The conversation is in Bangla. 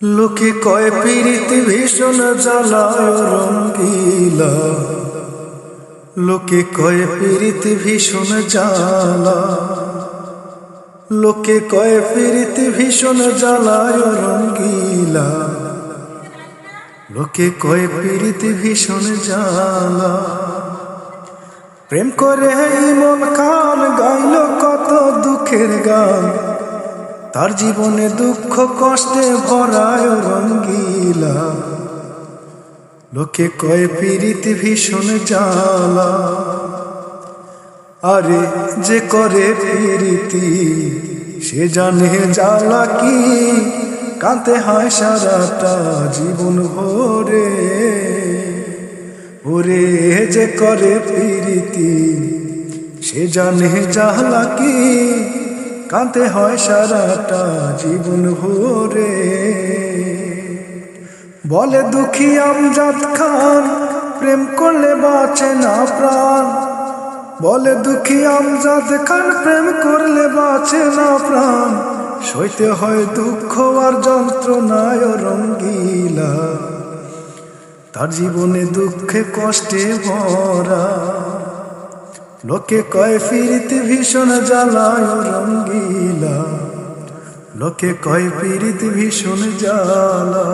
লোকে কয় পীড়িতি ভীষণ জ্বালায় রঙ্গিলা, লোকে কয় পীড়িতি ভীষণ জ্বালা, লোকে কয় পীড়িতি ভীষণ জ্বালায় রঙ্গিলা, লোকে কয় পীড়িতি ভীষণ জ্বালা। প্রেম করে ইমন খান গাইল কত দুঃখের গান, তার জীবনে দুঃখ কষ্টে ভরায় রঙ্গিলা, লোকে কয় পীড়িতি ভীষণ জ্বালা। আরে যে করে পীড়িতি সে জানে জ্বালা কি, কাঁদতে হয় সারাটা জীবন ভরে। ওরে যে করে পীড়িতি সে জানে জ্বালা কি, কাঁদতে হয় সারাটা জীবন ভরে। বলে দুঃখী আমজাদ খান প্রেম করলে বাঁচে না প্রাণ, বলে দুঃখী আমজাদ খান প্রেম করলে বাঁচে না প্রাণ। সইতে হয় দুঃখ আর যন্ত্রণায় রঙ্গিলা, তার জীবনে দুঃখে কষ্টে ভরা। লোকে কয় পীড়িতি ভীষণ জ্বালায় রঙ্গিলা, লোকে কয় পীড়িতি ভীষণ জ্বালা।